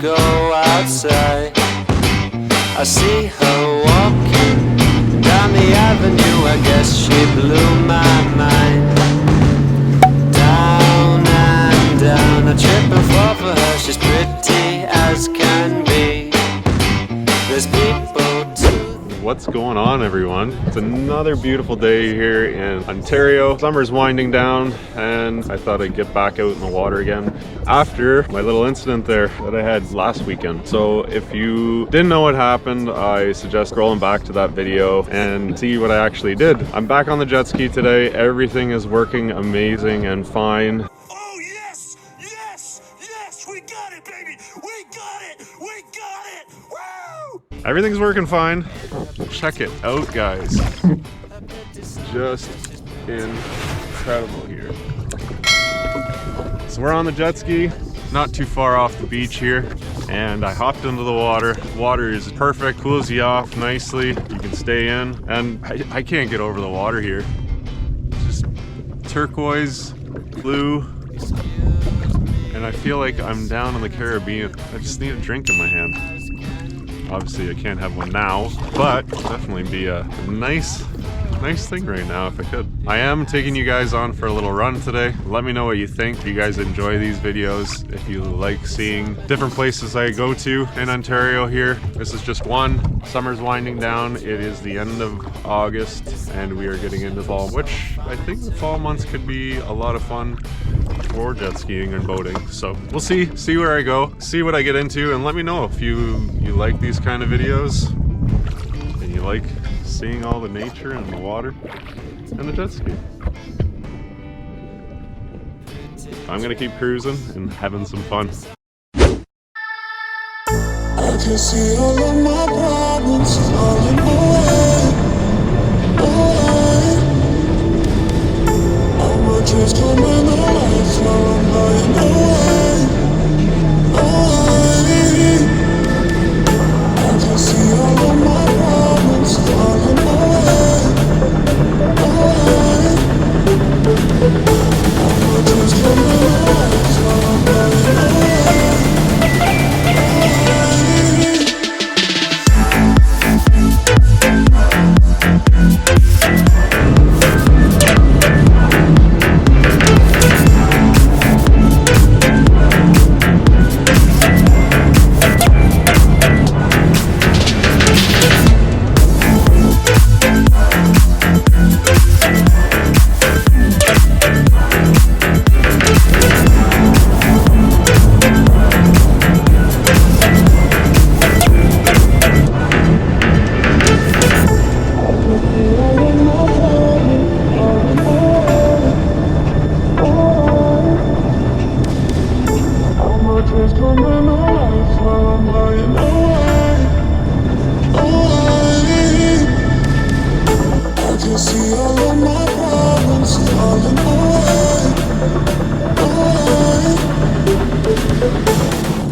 go outside. I see her walking down the avenue, I guess she blew my mind. Down and down, I trip and fall for her, she's pretty as can be. There's people too. What's going on, everyone? It's another beautiful day here in Ontario. Summer's winding down and I thought I'd get back out in the water again after my little incident there that I had last weekend. So if you didn't know what happened, I suggest scrolling back to that video and see what I actually did. I'm back on the jet ski today. Everything is working amazing and fine. Oh yes! Yes! Yes! We got it, baby! We got it! We got it! Woo! Everything's working fine. Check it out, guys. Just incredible here. So we're on the jet ski, not too far off the beach here, and I hopped into the water. Water is perfect, cools you off nicely. You can stay in, and I can't get over the water here. Just turquoise, blue, and I feel like I'm down in the Caribbean. I just need a drink in my hand. Obviously I can't have one now, but it'll definitely be a nice thing right now if I could. I am taking you guys on for a little run today. Let me know what you think. If you guys enjoy these videos, if you like seeing different places I go to in Ontario here. This is just one. Summer's winding down. It is the end of August and we are getting into fall, which I think the fall months could be a lot of fun for jet skiing and boating. So we'll see where I go, see what I get into, and let me know if you like these kind of videos and you like seeing all the nature and the water and the jet ski. I'm gonna keep cruising and having some fun. I can see all of my problems falling away, away. All my dreams coming alive, now I'm flying away, away. I can see all of my problems falling away, away. All my dreams coming alive, now I'm flying away, away.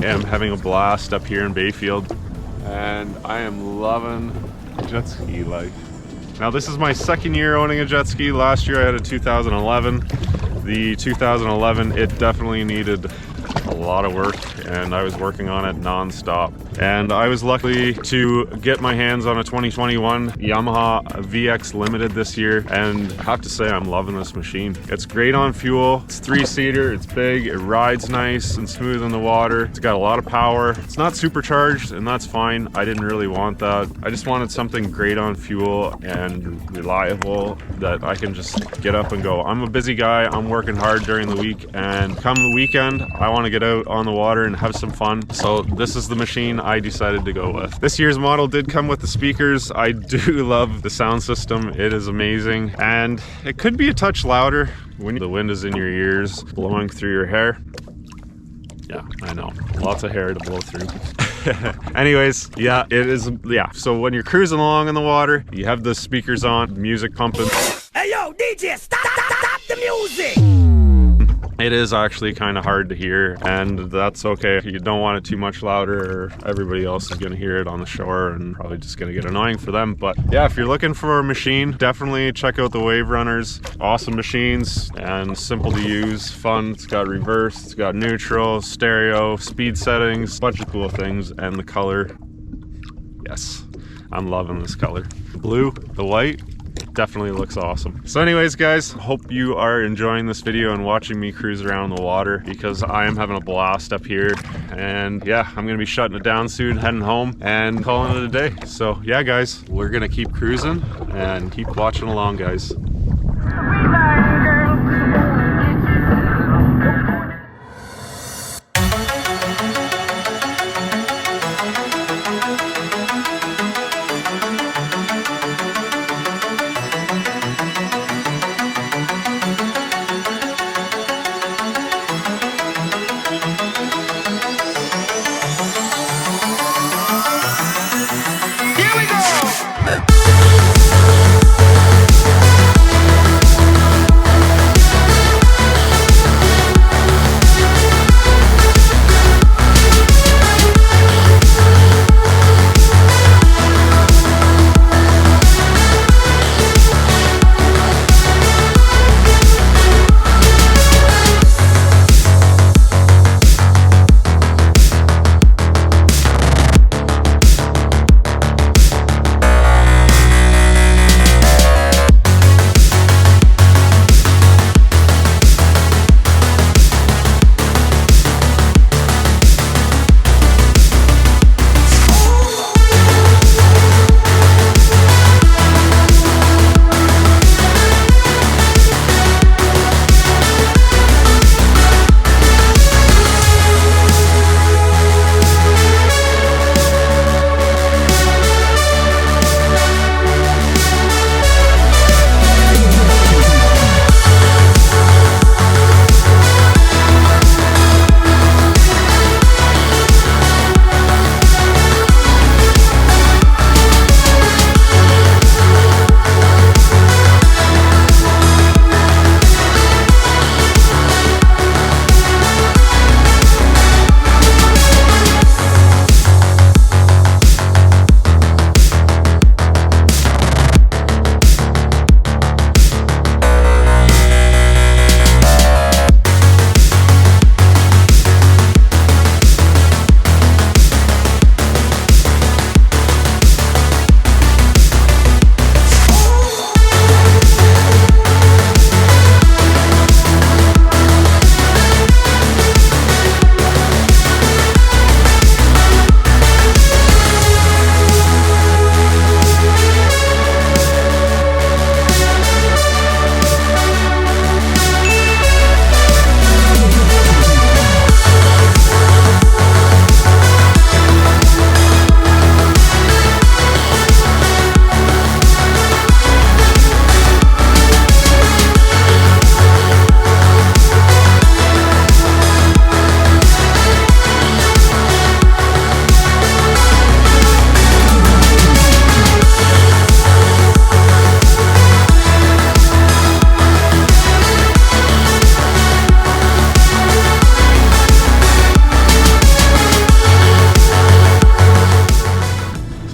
I'm having a blast up here in Bayfield and I am loving jet ski life. Now this is my second year owning a jet ski. Last year I had a 2011. The 2011, it definitely needed a lot of work and I was working on it non-stop. And I was lucky to get my hands on a 2021 Yamaha VX Limited this year, and I have to say I'm loving this machine. It's great on fuel, it's 3-seater, it's big, it rides nice and smooth in the water, it's got a lot of power. It's not supercharged and that's fine, I didn't really want that. I just wanted something great on fuel and reliable that I can just get up and go. I'm a busy guy, I'm working hard during the week, and come the weekend I want to get out on the water and have some fun. So this is the machine I decided to go with. This year's model did come with the speakers. I do love the sound system. It is amazing, and it could be a touch louder when the wind is in your ears, blowing through your hair. Yeah, I know, lots of hair to blow through. Anyways, yeah, it is, yeah. So when you're cruising along in the water, you have the speakers on, music pumping. Hey yo, DJ, stop the music! it is actually kind of hard to hear, and that's okay. You don't want it too much louder or everybody else is going to hear it on the shore and probably just going to get annoying for them. But yeah, if you're looking for a machine, definitely check out the Waverunners. Awesome machines and simple to use, fun. It's got reverse, it's got neutral, stereo, speed settings, bunch of cool things, and the color. Yes, I'm loving this color. The blue, the white, definitely looks awesome. So anyways guys, hope you are enjoying this video and watching me cruise around the water, because I am having a blast up here. And yeah, I'm gonna be shutting it down soon, heading home and calling it a day. So yeah guys, we're gonna keep cruising and keep watching along guys.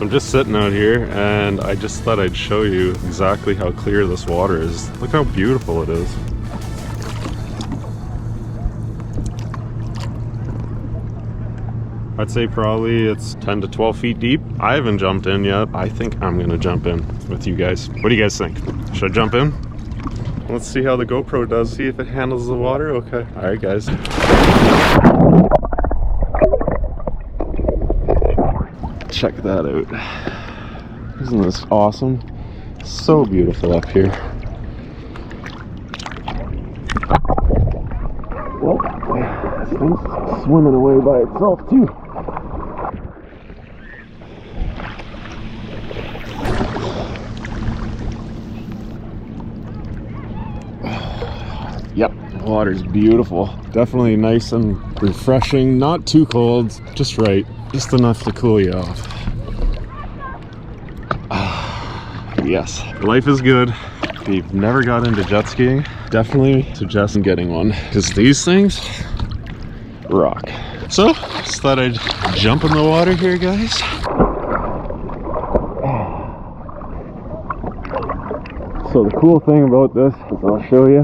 Just sitting out here, and I just thought I'd show you exactly how clear this water is. Look how beautiful it is. I'd say probably it's 10 to 12 feet deep. I haven't jumped in yet. I think I'm gonna jump in with you guys. What do you guys think? Should I jump in? Let's see how the GoPro does, see if it handles the water. Okay, all right guys. Check that out. Isn't this awesome? So beautiful up here. Well, this thing's swimming away by itself too. Yep, the water's beautiful. Definitely nice and refreshing, not too cold, just right. Just enough to cool you off. Yes, life is good. If you've never got into jet skiing, definitely suggest getting one because these things rock. So just thought I'd jump in the water here, guys. So the cool thing about this is I'll show you.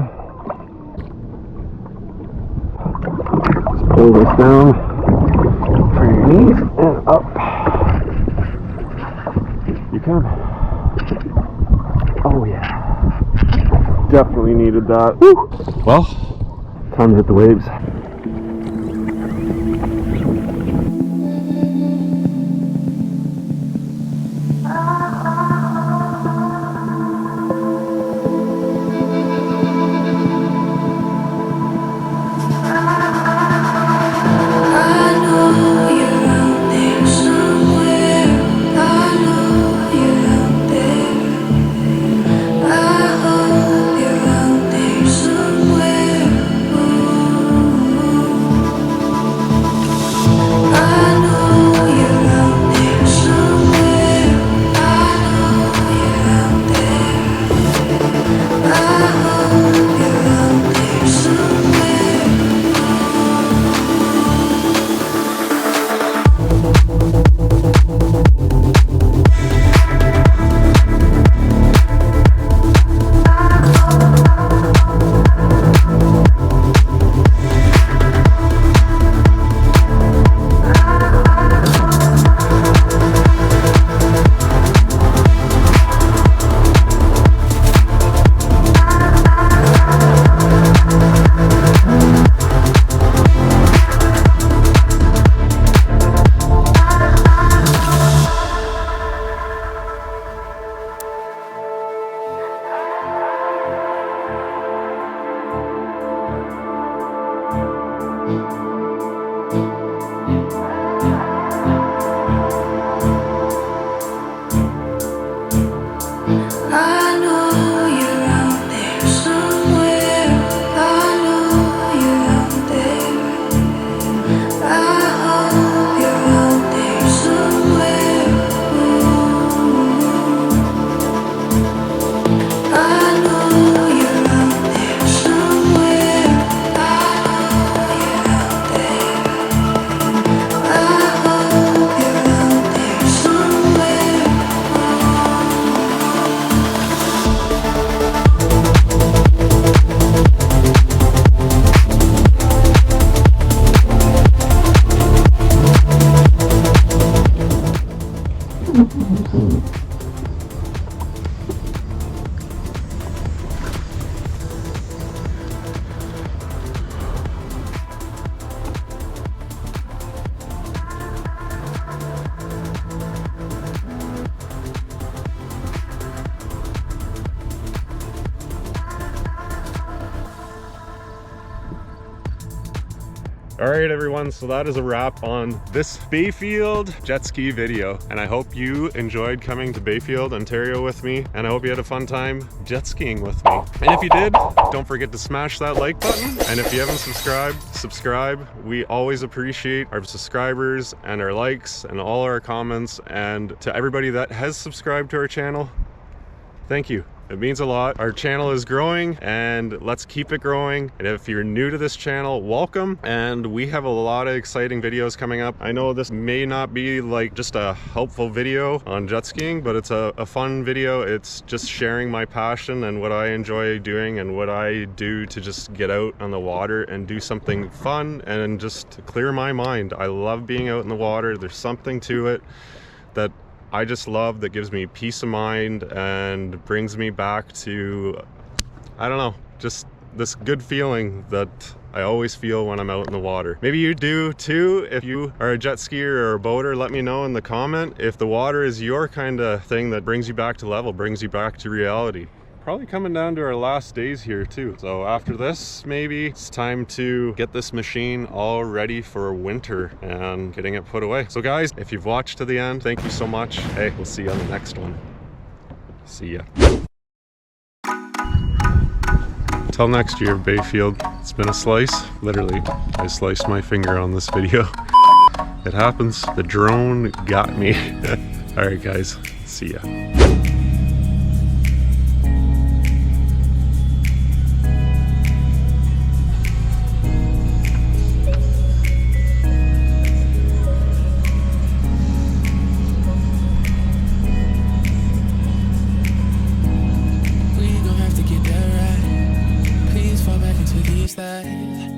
Just pull this down for your knees and up. You come. Oh yeah. Definitely needed that. Woo! Well, time to hit the waves. Alright everyone, so that is a wrap on this Bayfield jet ski video, and I hope you enjoyed coming to Bayfield, Ontario with me, and I hope you had a fun time jet skiing with me. And if you did, don't forget to smash that like button, and if you haven't subscribed, subscribe. We always appreciate our subscribers and our likes and all our comments, and to everybody that has subscribed to our channel, thank you. It means a lot. Our channel is growing and let's keep it growing. And if you're new to this channel, welcome. And we have a lot of exciting videos coming up. I know this may not be like just a helpful video on jet skiing, but it's a fun video. It's just sharing my passion and what I enjoy doing and what I do to just get out on the water and do something fun and just to clear my mind. I love being out in the water. There's something to it that I just love, that gives me peace of mind and brings me back to, I don't know, just this good feeling that I always feel when I'm out in the water. Maybe you do too. If you are a jet skier or a boater, let me know in the comment if the water is your kind of thing that brings you back to level, brings you back to reality. Probably coming down to our last days here too. So after this, maybe it's time to get this machine all ready for winter and getting it put away. So guys, if you've watched to the end, thank you so much. Hey, we'll see you on the next one. See ya. Till next year, Bayfield. It's been a slice. Literally, I sliced my finger on this video. It happens. The drone got me. All right, guys. See ya. 5.